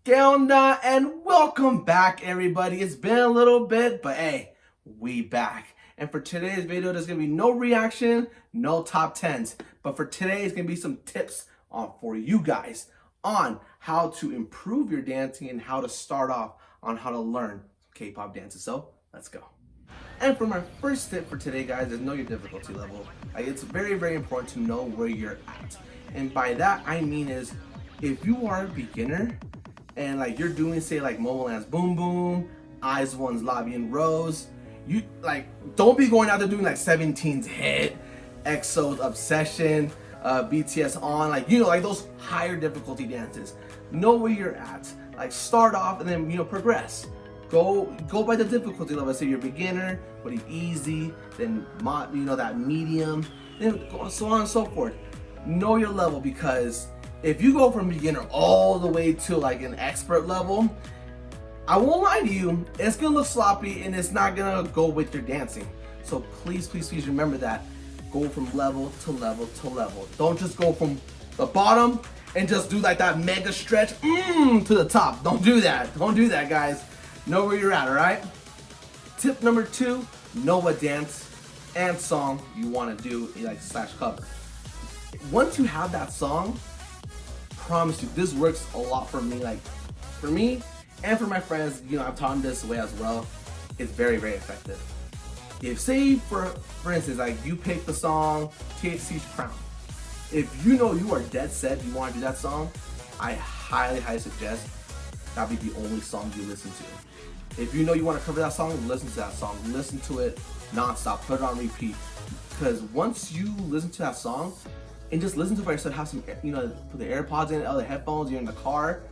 ¿Qué onda? And welcome back, everybody. It's been a little bit, but hey, we back. And for today's video, there's gonna be no reaction, no top 10s. But for today, it's gonna be some tips for you guys on how to improve your dancing and how to start off on how to learn K-pop dances. So let's go. And for my first tip for today, guys, is know your difficulty level. It's very, very important to know where you're at. And by that, I mean is if you are a beginner, and you're doing say Mobile Land's Boom Boom, IZ*ONE's Lobby and Rose, you don't be going out there doing 17's Hit, EXO's Obsession, BTS On, those higher difficulty dances. Know where you're at. Start off and then progress. Go by the difficulty level. Say you're beginner, what easy, then that medium, then so on and so forth. Know your level, because if you go from beginner all the way to an expert level, I won't lie to you, it's gonna look sloppy and it's not gonna go with your dancing. So please, please, please remember that. Go from level to level to level. Don't just go from the bottom and just do that mega stretch to the top. Don't do that. Don't do that, guys. Know where you're at, all right? Tip number 2, know what dance and song you wanna do, slash cover. Once you have that song, promise you, this works a lot for me. For me and for my friends, I've taught them this way as well. It's very, very effective. If say for instance, you pick the song TXT's Crown. If you know you are dead set, you want to do that song, I highly, highly suggest that be the only song you listen to. If you know you want to cover that song, listen to that song. Listen to it nonstop. Put it on repeat. Because once you listen to that song, and just listen to it by yourself, have some, put the AirPods in, other headphones, you're in the car,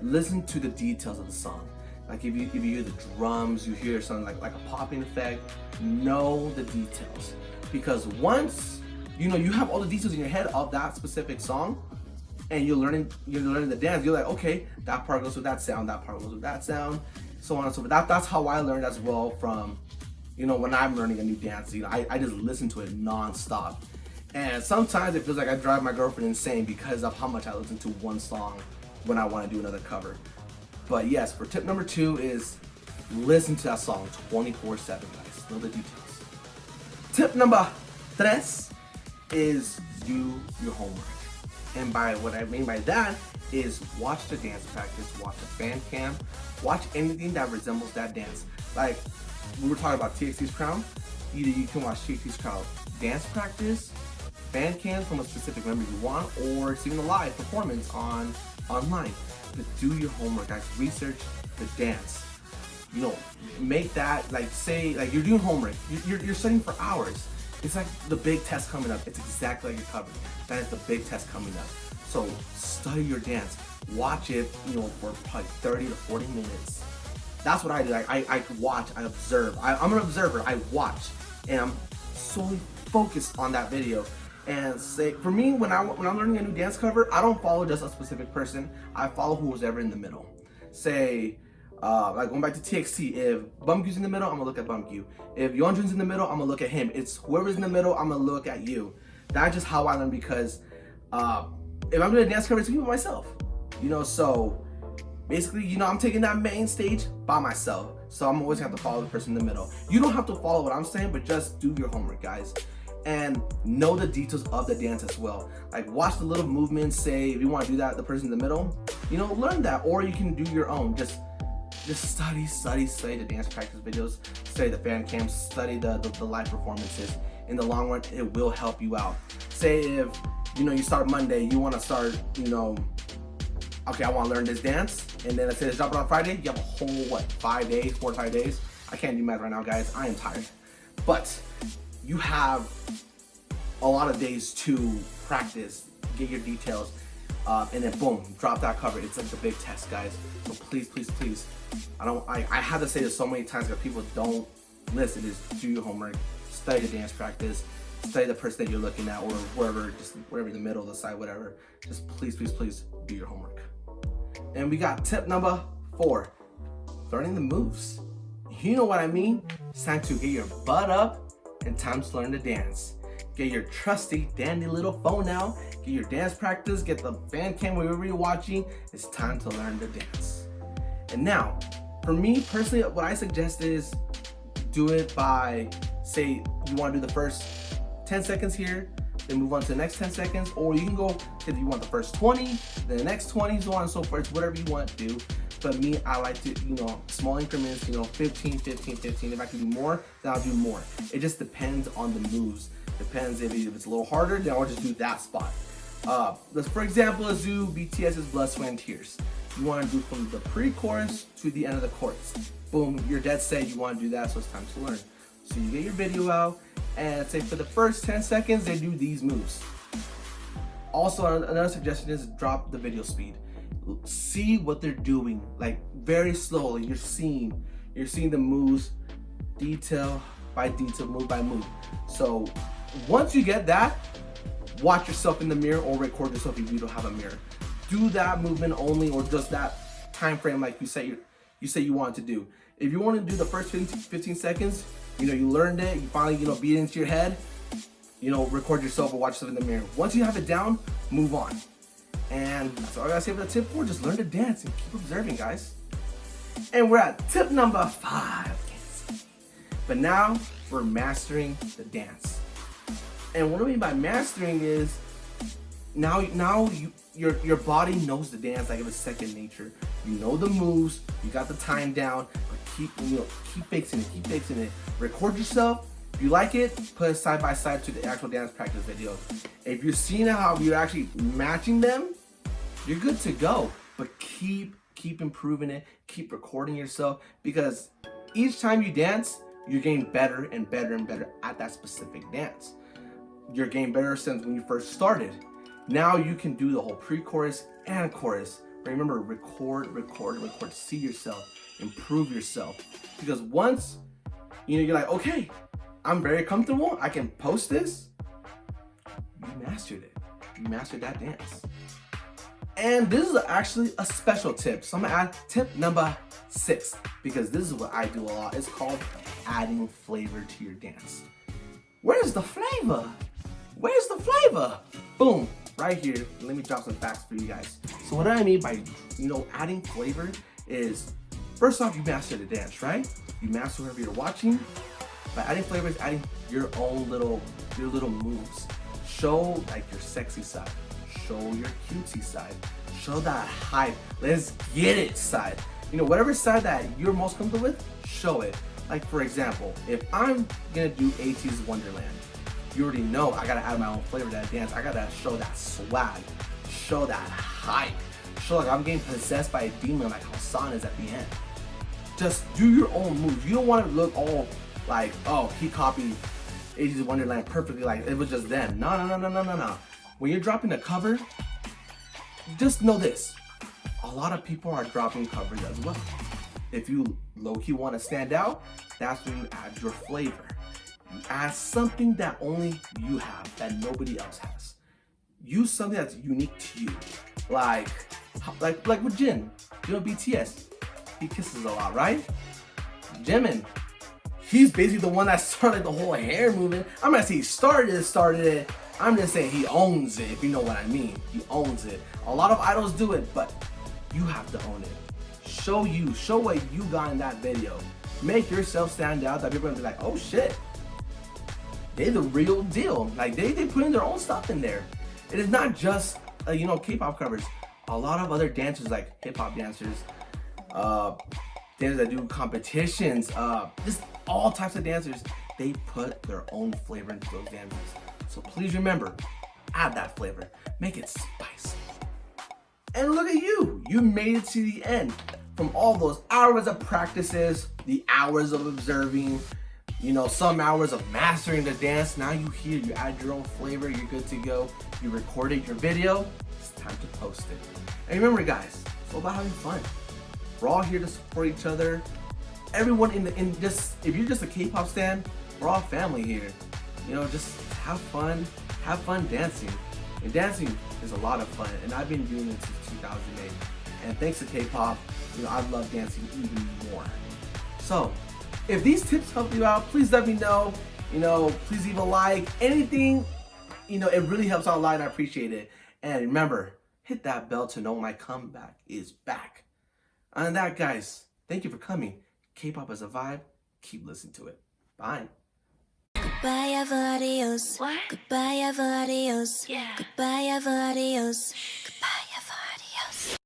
listen to the details of the song. If you hear the drums, you hear something like a popping effect, know the details. Because once, you have all the details in your head of that specific song, and you're learning the dance, you're like, okay, that part goes with that sound, that part goes with that sound, so on and so forth. That's how I learned as well from, when I'm learning a new dance. I just listen to it non-stop. And sometimes it feels like I drive my girlfriend insane because of how much I listen to one song when I want to do another cover. But yes, for tip number 2 is listen to that song 24/7, guys. Know the details. Tip number 3 is do your homework. And by what I mean by that is watch the dance practice, watch the fan cam, watch anything that resembles that dance. We were talking about TXT's Crown. Either you can watch TXT's Crown dance practice, fan cams from a specific member you want, or it's even a live performance online. But do your homework, guys. Research the dance. Make that say you're doing homework. You're studying for hours. It's like the big test coming up. It's exactly like you're covering. That is the big test coming up. So study your dance. Watch it, for probably 30 to 40 minutes. That's what I do. I watch, I observe. I'm an observer. I watch, and I'm solely focused on that video. And say, for me, when I'm learning a new dance cover, I don't follow just a specific person. I follow who's ever in the middle. Say, going back to TXT, if Bumkyu's in the middle, I'm gonna look at Bumkyu. If Yeonjun's in the middle, I'm gonna look at him. It's whoever's in the middle, I'm gonna look at you. That's just how I learn, because if I'm doing a dance cover, it's me by myself. So basically, I'm taking that main stage by myself. So I'm always gonna have to follow the person in the middle. You don't have to follow what I'm saying, but just do your homework, guys. And know the details of the dance as well. Watch the little movements. Say if you want to do that, the person in the middle, learn that, or you can do your own. Just study the dance practice videos, study the fan cams, study the live performances. In the long run, it will help you out. Say if you start Monday, you want to start, okay, I want to learn this dance, and then let's say it's dropping on Friday. You have a whole 5 days, 4 to 5 days. I can't do math right now, guys. I am tired, but you have a lot of days to practice, get your details, and then boom, drop that cover. It's like the big test, guys. So please, please, please. I have to say this so many times because people don't listen. Is do your homework, study the dance practice, study the person that you're looking at, or wherever, just wherever in the middle, the side, whatever. Just please, please, please do your homework. And we got tip number 4, learning the moves. You know what I mean? It's time to get your butt up and time to learn to dance. Get your trusty, dandy little phone out. Get your dance practice. Get the fan cam wherever you're watching. It's time to learn the dance. And now, for me personally, what I suggest is do it by, say, you want to do the first 10 seconds here, then move on to the next 10 seconds, or you can go if you want the first 20, then the next 20, so on and so forth, whatever you want to do. But me, I like to, small increments, 15, 15, 15. If I can do more, then I'll do more. It just depends on the moves. Depends if it's a little harder, then I'll just do that spot. For example, let's do BTS's Blood, Sweat, and Tears. You want to do from the pre-chorus to the end of the chorus. Boom, you're dead set, you want to do that, so it's time to learn. So you get your video out, and say for the first 10 seconds, they do these moves. Also, another suggestion is drop the video speed. See what they're doing, like very slowly. You're seeing the moves, detail by detail, move by move. So once you get that, watch yourself in the mirror or record yourself if you don't have a mirror. Do that movement only, or just that time frame like you say you want to do. If you want to do the first 15 seconds, you learned it, you finally beat it into your head, record yourself or watch yourself in the mirror. Once you have it down, move on. And that's all I gotta say for the tip 4. Just learn to dance and keep observing, guys. And we're at tip number 5. But now we're mastering the dance. And what I mean by mastering is now your body knows the dance like it's second nature. You know the moves, you got the time down, but keep fixing it. Record yourself. If you like it, put it side by side to the actual dance practice video. If you're seeing how you're actually matching them, you're good to go. But keep improving it, keep recording yourself, because each time you dance, you're getting better and better and better at that specific dance. You're getting better since when you first started. Now you can do the whole pre-chorus and chorus. But remember, record, see yourself, improve yourself. Because once you're like, okay, I'm very comfortable, I can post this, you mastered it. You mastered that dance. And this is actually a special tip. So I'm gonna add tip number 6, because this is what I do a lot. It's called adding flavor to your dance. Where's the flavor? Where's the flavor? Boom, right here. Let me drop some facts for you guys. So what I mean by, adding flavor is, first off, you master the dance, right? You master whoever you're watching. By adding flavor is adding your own little moves. Show like your sexy side. Show your cutesy side. Show that hype, let's get it side. Whatever side that you're most comfortable with, show it. Like for example, if I'm gonna do AT's Wonderland, you already know I gotta add my own flavor to that dance. I gotta show that swag, show that hype, show like I'm getting possessed by a demon like Hassan is at the end. Just do your own moves. You don't want to look all like, oh, he copied AT's Wonderland perfectly, like it was just them. No. When you're dropping a cover, just know this. A lot of people are dropping covers as well. If you low-key want to stand out, that's when you add your flavor. You add something that only you have, that nobody else has. Use something that's unique to you. Like with Jin, BTS. He kisses a lot, right? Jimin, he's basically the one that started the whole hair movement. I'm not saying he started it. I'm just saying he owns it, if you know what I mean. He owns it. A lot of idols do it, but you have to own it. Show what you got in that video. Make yourself stand out, that people are gonna be like, oh shit, they're the real deal. Like they put in their own stuff in there. It is not just K-pop covers. A lot of other dancers, like hip-hop dancers, dancers that do competitions, just all types of dancers, they put their own flavor into those dances. So please remember, add that flavor, make it spicy. And look at you made it to the end. From all those hours of practices, the hours of observing, some hours of mastering the dance, now you add your own flavor, you're good to go. You recorded your video, it's time to post it. And remember guys, it's all about having fun. We're all here to support each other. Everyone if you're just a K-pop stan, we're all family here. Just have fun dancing. And dancing is a lot of fun, and I've been doing it since 2008. And thanks to K-pop, I love dancing even more. So, if these tips help you out, please let me know. please leave a like. Anything, it really helps out a lot and I appreciate it. And remember, hit that bell to know my comeback is back. And that, guys, thank you for coming. K-pop is a vibe. Keep listening to it. Bye. Goodbye, ever adios. What? Goodbye, ever adios. Yeah. Goodbye, ever adios. Goodbye.